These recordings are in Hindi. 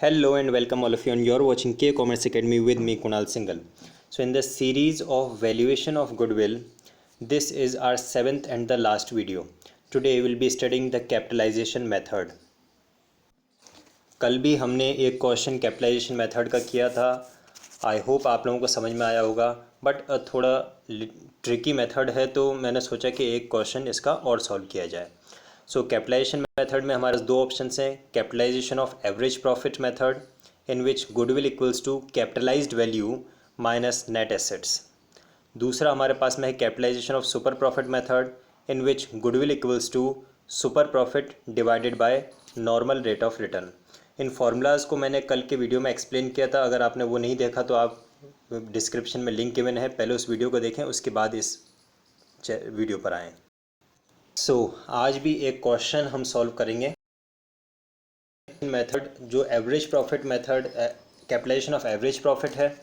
Hello and welcome all of you, and you're watching K Commerce Academy with me, Kunal Singhal. So, in the series of valuation of goodwill, this is our seventh and the last video. Today, we'll be studying the capitalization method. कल भी हमने एक क्वेश्चन कैपिटलाइजेशन मेथड का किया था. आई होप आप लोगों को समझ में आया होगा, बट थोड़ा ट्रिकी मेथड है, तो मैंने सोचा कि एक क्वेश्चन इसका और सॉल्व किया जाए. सो कैपिटलाइजेशन मेथड में हमारे दो ऑप्शंस हैं. Capitalisation of average profit method in which goodwill equals to capitalised value minus net assets. दूसरा हमारे पास में है capitalisation of super profit method in which goodwill equals to super profit divided by normal rate of return. इन फार्मूलाज़ को मैंने कल के वीडियो में एक्सप्लेन किया था. अगर आपने वो नहीं देखा तो आप डिस्क्रिप्शन में लिंक गिवन है, पहले उस वीडियो को देखें, उसके बाद इस वीडियो पर आएँ. आज भी एक क्वेश्चन हम सॉल्व करेंगे. मेथड जो average profit method capitalisation of average profit है,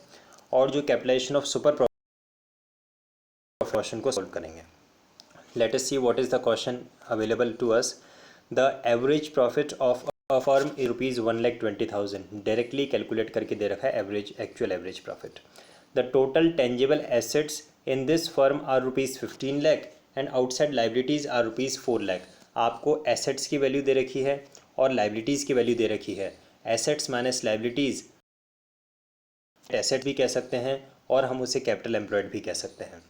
और जो capitalisation of super profit question को सॉल्व करेंगे. Let us see what is the question available to us. The average profit of a firm is ₹1,20,000. Directly calculate करके दे रखा है average, actual average profit. The total tangible assets in this firm are ₹15 lakh and outside liabilities are ₹4 lakh. आपको एसेट्स की वैल्यू दे रखी है और लाइबिलिटीज़ की वैल्यू दे रखी है. एसेट्स माइनस लाइबिलिटीज़ एसेट भी कह सकते हैं, और हम उसे कैपिटल एम्प्लॉयड भी कह सकते हैं.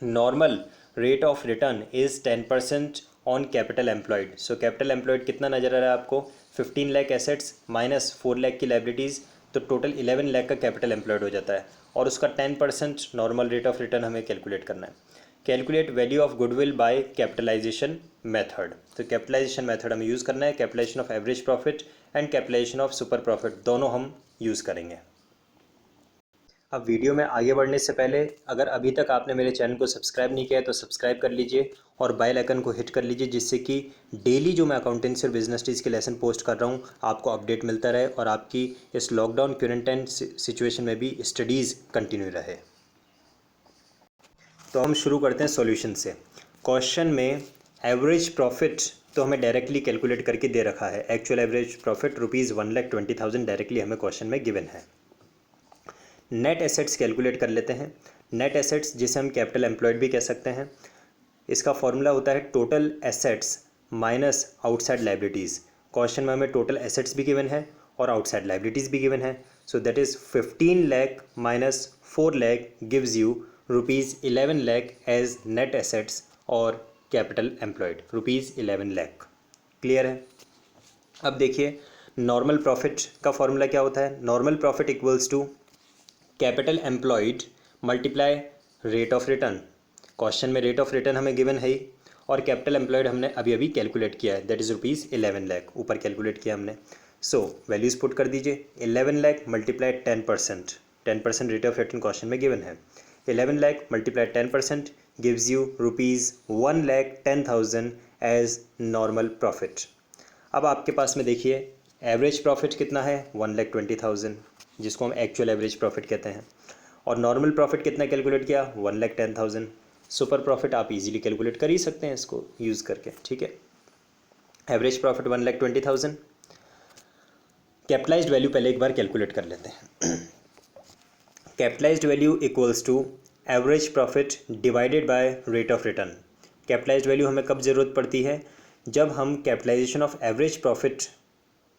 Normal rate of return is 10% on capital employed. So capital employed कितना नज़र आ रहा है आपको? 15 लाख एसेट्स माइनस 4 लाख की लाइबिलिटीज़, तो टोटल 11 लाख का कैपिटल एम्प्लॉयड हो जाता है, और उसका 10% नॉर्मल रेट ऑफ रिटर्न हमें कैलकुलेट करना है. Calculate value of goodwill by capitalisation method. तो कैपिटलाइजेशन मेथड हमें यूज़ करना है. Capitalisation of average profit and capitalisation of super profit दोनों हम यूज़ करेंगे. अब वीडियो में आगे बढ़ने से पहले, अगर अभी तक आपने मेरे चैनल को सब्सक्राइब नहीं किया है तो सब्सक्राइब कर लीजिए और बेल आइकन को हिट कर लीजिए, जिससे कि डेली जो मैं अकाउंटेंसी और बिजनेस स्टडीज़ के लेसन पोस्ट कर रहा हूँ आपको अपडेट मिलता रहे, और आपकी इस लॉकडाउन क्वारंटाइन सिचुएशन में भी स्टडीज़ कंटिन्यू रहे. तो हम शुरू करते हैं सॉल्यूशन से. क्वेश्चन में एवरेज प्रॉफिट तो हमें डायरेक्टली कैलकुलेट करके दे रखा है. एक्चुअल एवरेज प्रॉफिट ₹1,20,000 डायरेक्टली हमें क्वेश्चन में गिवन है. नेट एसेट्स कैलकुलेट कर लेते हैं. नेट एसेट्स जिसे हम कैपिटल एम्प्लॉयड भी कह सकते हैं, इसका फॉर्मूला होता है total assets minus outside liabilities. Question में हमें टोटल एसेट्स भी गिवन है और आउटसाइड लाइबिलिटीज़ भी गिवन है. So that is 15 lakh minus 4 lakh gives you ₹11 lakh as net assets, और कैपिटल एम्प्लॉयड ₹11 लाख. क्लियर है? अब देखिए नॉर्मल प्रॉफिट का फॉर्मूला क्या होता है. Normal profit equals to capital employed multiply rate of return. Question में रेट ऑफ रिटर्न हमें गिवन है ही, और कैपिटल एम्प्लॉयड हमने अभी अभी कैलकुलेट किया है, दैट इज़ ₹11 लाख ऊपर कैलकुलेट किया हमने. सो वैल्यूज़ पुट कर दीजिए. 11 lakh multiply 10%. 10% rate of return question में गिवन है. 11 lakh multiply 10% gives you ₹1,10,000 as normal profit. अब आपके पास में देखिए एवरेज प्रॉफिट कितना है? 1,20,000, जिसको हम एक्चुअल एवरेज प्रॉफिट कहते हैं. और नॉर्मल प्रॉफिट कितना कैलकुलेट किया? 1,10,000. सुपर प्रॉफिट आप इजीली कैलकुलेट कर ही सकते हैं इसको यूज़ करके. ठीक है, एवरेज प्रॉफिट 1,20,000. कैपिटलाइज्ड वैल्यू पहले एक बार कैलकुलेट कर लेते हैं. Capitalised value equals to average profit divided by rate of return. Capitalised value हमें कब ज़रूरत पड़ती है? जब हम कैपिटलाइजेशन ऑफ एवरेज प्रॉफिट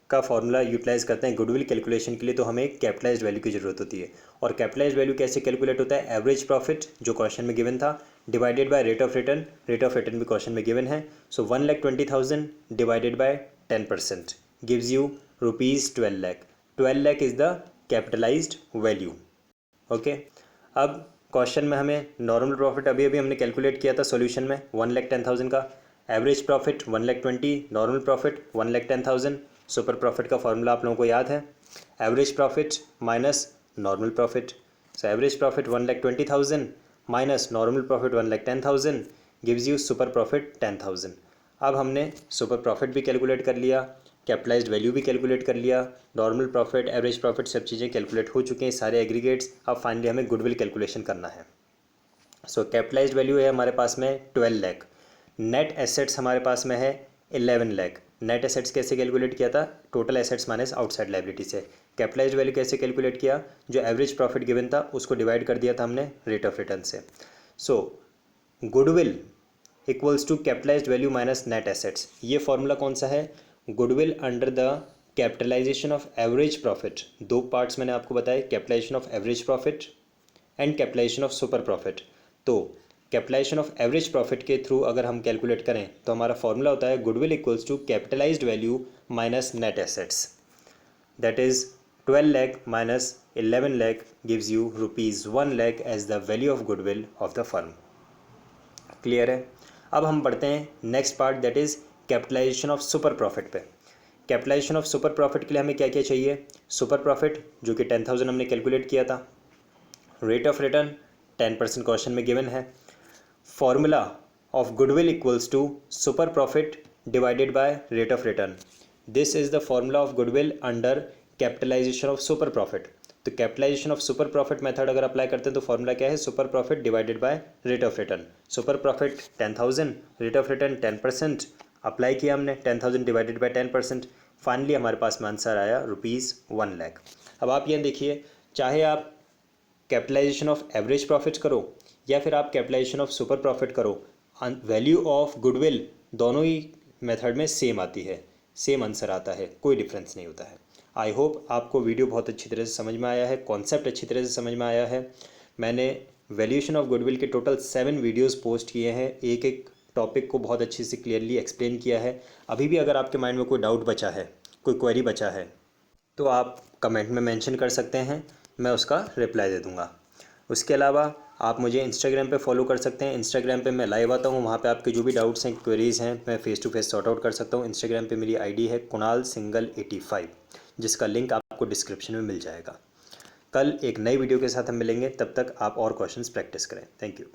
का फॉर्मूला यूटिलाइज करते हैं गुडविल कैलकुलेशन के लिए, तो हमें कैपिटलाइज्ड वैल्यू की ज़रूरत होती है. और कैपिटलाइज्ड वैल्यू कैसे कैलकुलेट होता है? एवरेज प्रॉफिट जो क्वेश्चन में गिवन था divided by rate of return. Rate of return भी क्वेश्चन में गिवन है. सो 1,20,000 divided by 10% gives you ₹12 lakh. 12 lakh is the capitalised value. Okay, अब क्वेश्चन में हमें नॉर्मल प्रॉफिट अभी अभी हमने कैलकुलेट किया था सॉल्यूशन में 1,10,000 का. Average profit 1,20,000, normal profit 1,10,000. Super profit का फॉर्मूला आप लोगों को याद है, average profit minus normal profit. So average profit 1,20,000 minus normal profit 1,10,000 gives you super profit 10,000. अब हमने सुपर प्रॉफिट भी कैलकुलेट कर लिया, कैपिटलाइज्ड वैल्यू भी कैलकुलेट कर लिया, नॉर्मल प्रॉफिट, एवरेज प्रॉफिट, सब चीज़ें कैलकुलेट हो चुकी हैं, सारे एग्रीगेट्स. अब फाइनली हमें गुडविल कैलकुलेशन करना है. सो कैपिटलाइज्ड वैल्यू है हमारे पास में 12 लाख. नेट एसेट्स हमारे पास में है 11 लाख. नेट एसेट्स कैसे कैलकुलेट किया था, total assets minus outside liability से। कैपिटलाइज्ड वैल्यू कैसे कैलकुलेट किया, जो एवरेज प्रॉफिट गिवन था उसको डिवाइड कर दिया था हमने रेट ऑफ रिटर्न से। So goodwill equals to capitalised value minus net assets, ये फॉर्मूला कौन सा है, goodwill under the capitalisation of average profit. दो पार्ट्स मैंने आपको बताए, capitalisation of average profit and capitalisation of super profit. तो कैपिटलाइजेशन ऑफ एवरेज प्रॉफिट के थ्रू अगर हम कैलकुलेट करें तो हमारा फॉर्मूला होता है goodwill equals to capitalised value minus net assets, that is 12 lakh minus 11 lakh gives you ₹1 lakh as the value of goodwill of the firm। Clear है। अब हम बढ़ते हैं next part, that is capitalisation of super profit पे। कैपिटलाइजेशन ऑफ सुपर प्रॉफिट के लिए हमें क्या क्या चाहिए, सुपर प्रॉफिट जो कि 10,000 हमने कैलकुलेट किया था, रेट ऑफ रिटर्न 10% क्वेश्चन में गिवन है, formula of goodwill equals to super profit divided by rate of return. This is the formula of goodwill under capitalisation of super profit. तो capitalisation of super profit method अगर अप्लाई करते हैं तो फॉर्मूला क्या है, super profit divided by rate of return. Super profit 10,000, rate of return 10%, apply किया हमने 10,000 डिवाइडेड बाय 10%, फाइनली हमारे पास में आंसर आया ₹1 लाख। अब आप ये देखिए, चाहे आप कैपिटलाइजेशन ऑफ एवरेज प्रॉफिट करो या फिर आप कैपिटलाइजेशन ऑफ सुपर प्रॉफिट करो, वैल्यू ऑफ गुडविल दोनों ही मेथड में सेम आती है, सेम आंसर आता है, कोई डिफरेंस नहीं होता है। आई होप आपको वीडियो बहुत अच्छी तरह से समझ में आया है, कॉन्सेप्ट अच्छी तरह से समझ में आया है। मैंने वैल्यूएशन ऑफ गुडविल के टोटल 7 वीडियोस पोस्ट किए हैं, एक एक टॉपिक को बहुत अच्छे से क्लियरली एक्सप्लेन किया है। अभी भी अगर आपके माइंड में कोई डाउट बचा है, कोई क्वेरी बचा है, तो आप कमेंट में मेंशन कर सकते हैं, मैं उसका रिप्लाई दे दूंगा। उसके अलावा आप मुझे इंस्टाग्राम पे फॉलो कर सकते हैं, इंस्टाग्राम पे मैं लाइव आता हूँ, वहाँ पे आपके जो भी डाउट्स हैं, क्वेरीज़ हैं, मैं face to face sort out कर सकता हूँ। इंस्टाग्राम पे मेरी आईडी है कुणाल सिंगल 85, जिसका लिंक आपको डिस्क्रिप्शन में मिल जाएगा। कल एक नई वीडियो के साथ हम मिलेंगे, तब तक आप और क्वेश्चंस प्रैक्टिस करें। Thank you.